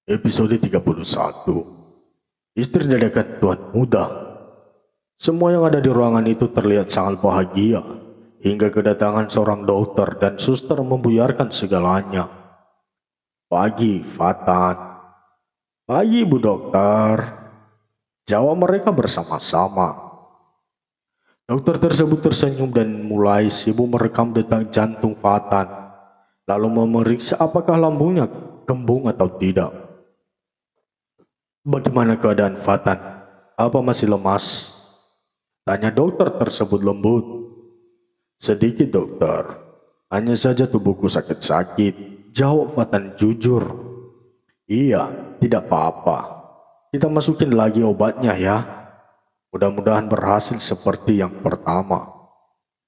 Episode 31. Istri dadakan Tuan Muda. Semua yang ada di ruangan itu terlihat sangat bahagia, hingga kedatangan seorang dokter dan suster membuyarkan segalanya. Pagi, Fatan. Pagi, Bu Dokter, jawab mereka bersama-sama. Dokter tersebut tersenyum dan mulai sibuk merekam detak jantung Fatan, lalu memeriksa apakah lambungnya kembung atau tidak. Bagaimana keadaan Fatan? Apa masih lemas? Tanya dokter tersebut lembut. Sedikit dokter, hanya saja tubuhku sakit-sakit, jawab Fatan jujur. Iya, tidak apa-apa. Kita masukin lagi obatnya ya. Mudah-mudahan berhasil seperti yang pertama.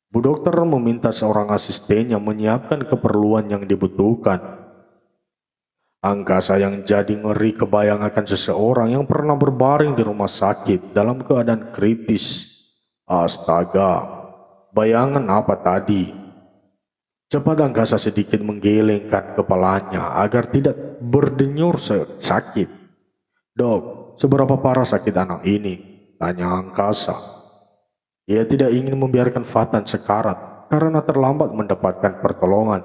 Bu dokter meminta seorang asistennya menyiapkan keperluan yang dibutuhkan. Angkasa yang jadi ngeri kebayang akan seseorang yang pernah berbaring di rumah sakit dalam keadaan kritis. Astaga, bayangan apa tadi? Cepat Angkasa sedikit menggelengkan kepalanya agar tidak berdenyur sakit. Dok, seberapa parah sakit anak ini? Tanya Angkasa. Ia tidak ingin membiarkan Fatan sekarat karena terlambat mendapatkan pertolongan.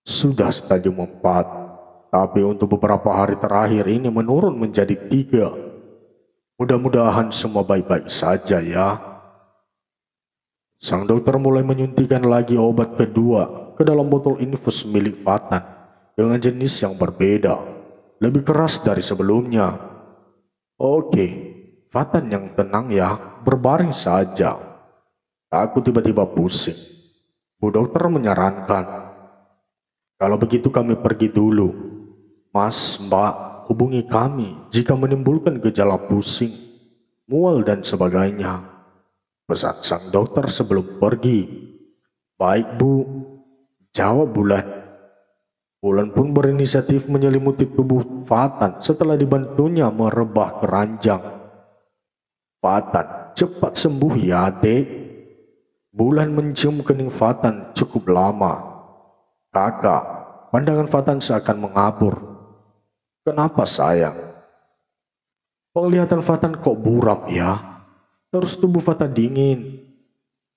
Sudah stadium 4. Tapi untuk beberapa hari terakhir ini menurun menjadi 3. Mudah-mudahan semua baik-baik saja ya. Sang dokter mulai menyuntikkan lagi obat kedua ke dalam botol infus milik Fatan dengan jenis yang berbeda, lebih keras dari sebelumnya. Oke, Fatan yang tenang ya, berbaring saja. Aku tiba-tiba pusing. Bu dokter menyarankan, kalau begitu kami pergi dulu. Mas, Mbak, hubungi kami jika menimbulkan gejala pusing, mual dan sebagainya. Pesan sang dokter sebelum pergi. Baik Bu, jawab Bulan. Bulan pun berinisiatif menyelimuti tubuh Fatan setelah dibantunya merebah keranjang. Fatan, cepat sembuh ya Dek. Bulan mencium kening Fatan cukup lama. Kakak, pandangan Fatan seakan mengabur. Kenapa sayang? Penglihatan Fatan kok buram ya? Terus tubuh Fatan dingin.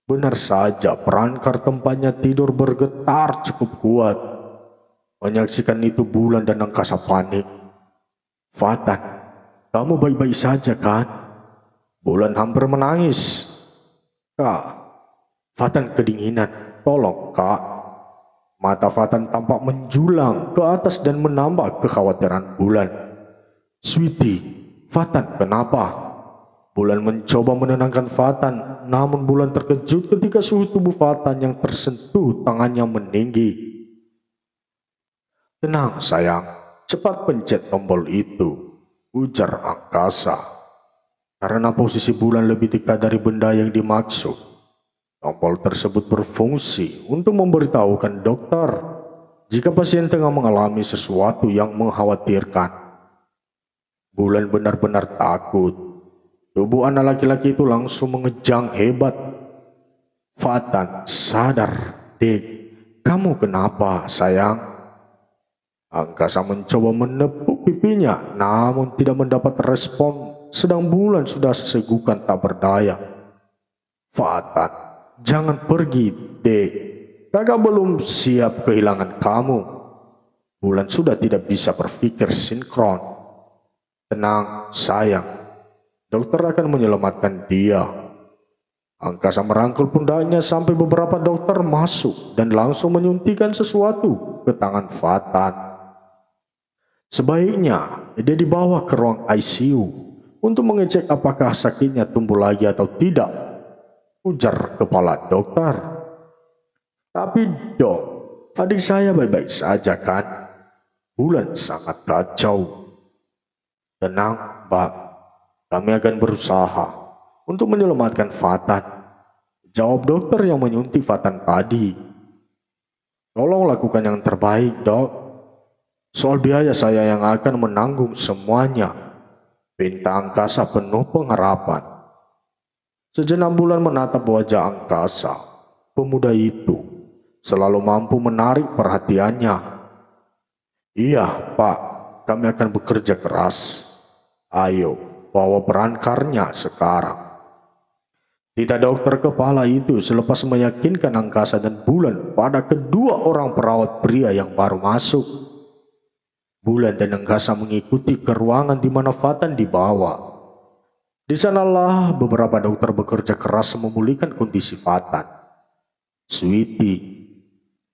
Benar saja perangkar tempatnya tidur bergetar cukup kuat. Menyaksikan itu Bulan dan Angkasa panik. Fatan, kamu baik-baik saja kan? Bulan hampir menangis. Kak, Fatan kedinginan. Tolong kak. Mata Fatan tampak menjulang ke atas dan menambah kekhawatiran Bulan. Sweetie, Fatan kenapa? Bulan mencoba menenangkan Fatan, namun Bulan terkejut ketika suhu tubuh Fatan yang tersentuh tangannya meninggi. Tenang sayang, cepat pencet tombol itu, ujar Angkasa. Karena posisi Bulan lebih dekat dari benda yang dimaksud, tombol tersebut berfungsi untuk memberitahukan dokter jika pasien tengah mengalami sesuatu yang mengkhawatirkan. Bulan benar-benar takut. Tubuh anak laki-laki itu langsung mengejang hebat. Fatan, sadar, Dek. Kamu kenapa, sayang? Angkasa mencoba menepuk pipinya, namun tidak mendapat respon, sedang Bulan sudah sesegukan tak berdaya. Fatan, jangan pergi, Dek. Kakak belum siap kehilangan kamu. Bulan sudah tidak bisa berpikir sinkron. Tenang, sayang. Dokter akan menyelamatkan dia. Angkasa merangkul pundaknya sampai beberapa dokter masuk dan langsung menyuntikkan sesuatu ke tangan Fatan. Sebaiknya dia dibawa ke ruang ICU untuk mengecek apakah sakitnya tumbuh lagi atau tidak, ujar kepala dokter. Tapi dok, adik saya baik-baik saja kan? Bulan sangat kacau. Tenang, Mbak. Kami akan berusaha untuk menyelamatkan Fatan, jawab dokter yang menyuntik Fatan tadi. Tolong lakukan yang terbaik, dok. Soal biaya saya yang akan menanggung semuanya, pinta Angkasa penuh pengharapan. Sejenak Bulan menatap wajah Angkasa. Pemuda itu selalu mampu menarik perhatiannya. Iya, Pak. kami akan bekerja keras. Ayo, bawa berankarnya sekarang. Tita dokter kepala itu selepas meyakinkan angkasa dan Bulan pada kedua orang perawat pria yang baru masuk. Bulan dan angkasa mengikuti ke ruangan di mana Fatan dibawa. Di sanalah beberapa dokter bekerja keras memulihkan kondisi Fatan. Sweetie,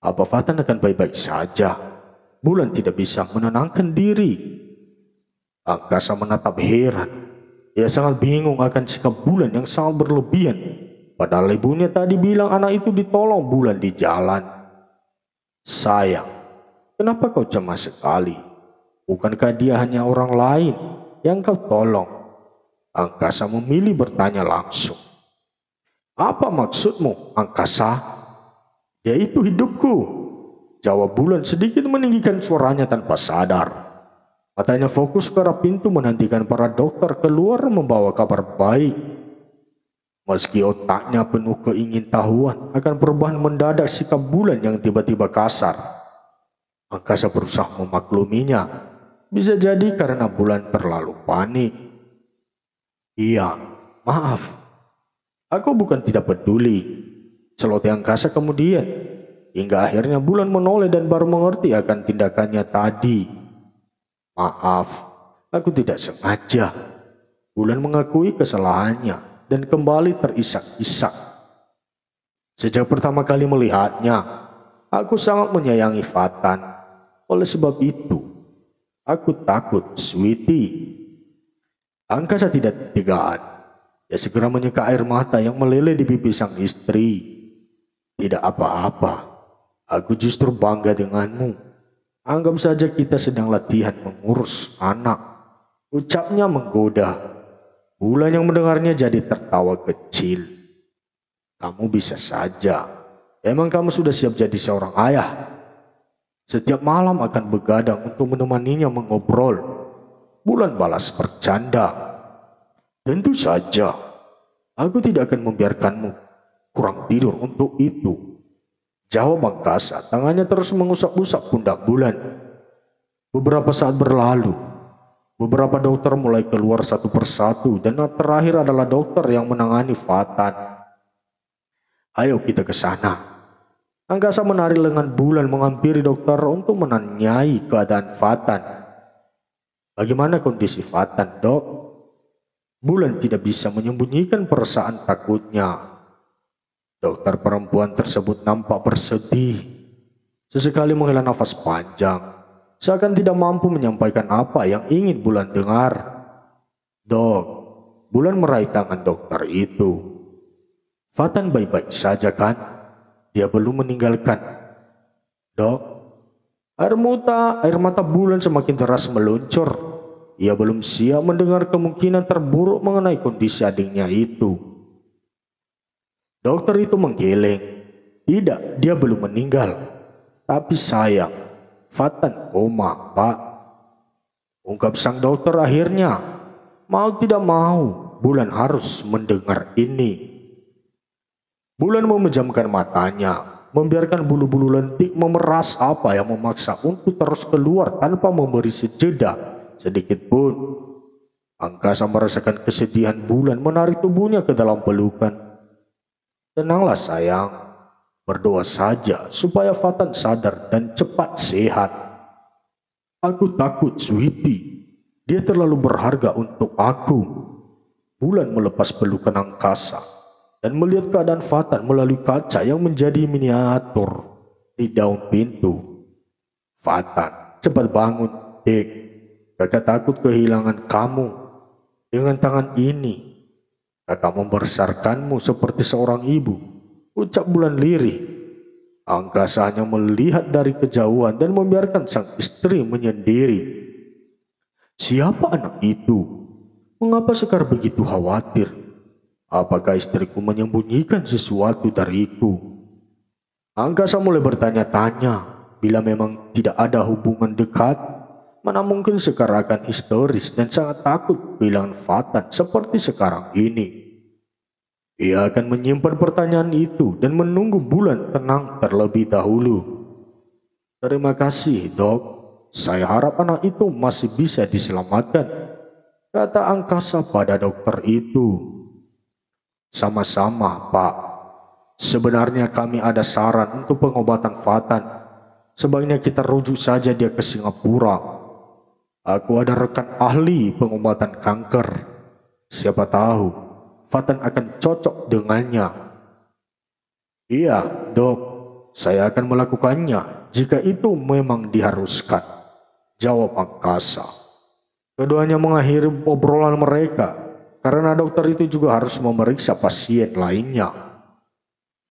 apa Fatan akan baik-baik saja? Bulan tidak bisa menenangkan diri. Angkasa menatap heran. Ia sangat bingung akan sikap Bulan yang sangat berlebihan. Padahal ibunya tadi bilang anak itu ditolong Bulan di jalan. Sayang, kenapa kau cemas sekali? Bukankah dia hanya orang lain yang kau tolong? Angkasa memilih bertanya langsung. Apa maksudmu, Angkasa? Dia itu hidupku, jawab Bulan sedikit meninggikan suaranya tanpa sadar. Matanya fokus ke arah pintu menantikan para dokter keluar membawa kabar baik. Meski otaknya penuh keingintahuan akan perubahan mendadak sikap Bulan yang tiba-tiba kasar, Angkasa berusaha memakluminya. Bisa jadi karena Bulan terlalu panik. Iya, maaf. Aku bukan tidak peduli, celoteh Angkasa kemudian. Hingga akhirnya Bulan menoleh dan baru mengerti akan tindakannya tadi. Maaf, aku tidak sengaja. Bulan mengakui kesalahannya dan kembali terisak-isak. Sejak pertama kali melihatnya, aku sangat menyayangi Fatan. Oleh sebab itu, aku takut, Sweetie. Angkasa tidak tegaan. Dia segera menyeka air mata yang meleleh di pipi sang istri. Tidak apa-apa. Aku justru bangga denganmu. Anggap saja kita sedang latihan mengurus anak. Ucapnya menggoda. Bulan yang mendengarnya jadi tertawa kecil. Kamu bisa saja. Emang kamu sudah siap jadi seorang ayah? Setiap malam akan begadang untuk menemaninya mengobrol. Bulan balas bercanda. Tentu saja. Aku tidak akan membiarkanmu kurang tidur untuk itu, jawab Angkasa. Tangannya terus mengusap-usap pundak Bulan. Beberapa saat berlalu. Beberapa dokter mulai keluar satu persatu dan terakhir adalah dokter yang menangani Fatan. Ayo kita ke sana. Angkasa menarik lengan Bulan menghampiri dokter untuk menanyai keadaan Fatan. Bagaimana kondisi Fatan, Dok? Bulan tidak bisa menyembunyikan perasaan takutnya. Dokter perempuan tersebut nampak bersedih. Sesekali menghela nafas panjang, seakan tidak mampu menyampaikan apa yang ingin Bulan dengar. Dok, Bulan meraih tangan dokter itu. Fatan baik-baik saja kan? Dia belum meninggalkan. Dok, air mata Bulan semakin deras meluncur. Ia belum siap mendengar kemungkinan terburuk mengenai kondisi adiknya itu. Dokter itu menggeleng. Tidak, dia belum meninggal. Tapi sayang, Fatan koma, Pak. Ungkap sang dokter akhirnya. Mau tidak mau, Bulan harus mendengar ini. Bulan memejamkan matanya, membiarkan bulu-bulu lentik memeras apa yang memaksa untuk terus keluar tanpa memberi sejeda sedikit pun. Angkasa merasakan kesedihan Bulan menarik tubuhnya ke dalam pelukan. Tenanglah sayang, berdoa saja supaya Fatan sadar dan cepat sehat. Aku takut, Sweetie. Dia terlalu berharga untuk aku. Bulan melepas pelukan Angkasa dan melihat keadaan Fatan melalui kaca yang menjadi miniatur di daun pintu. Fatan, cepat bangun, Dek. Kakak takut kehilangan kamu. Dengan tangan ini, kakak membesarkanmu seperti seorang ibu, ucap Bulan lirih. Angkasa hanya melihat dari kejauhan dan membiarkan sang istri menyendiri. Siapa anak itu? Mengapa Sekar begitu khawatir? Apakah istriku menyembunyikan sesuatu dariku? Angkasa mulai bertanya-tanya. Bila memang tidak ada hubungan dekat, mana mungkin Sekar akan histeris dan sangat takut kehilangan Fatan seperti sekarang ini. Ia akan menyimpan pertanyaan itu dan menunggu Bulan tenang terlebih dahulu. Terima kasih, Dok. Saya harap anak itu masih bisa diselamatkan, kata angkasa pada dokter itu. Sama-sama, Pak. Sebenarnya kami ada saran untuk pengobatan Fatan. Sebaiknya kita rujuk saja dia ke Singapura. Aku ada rekan ahli pengobatan kanker. Siapa tahu Fatan akan cocok dengannya. Iya, dok. Saya akan melakukannya jika itu memang diharuskan, jawab angkasa. Keduanya mengakhiri obrolan mereka karena dokter itu juga harus memeriksa pasien lainnya.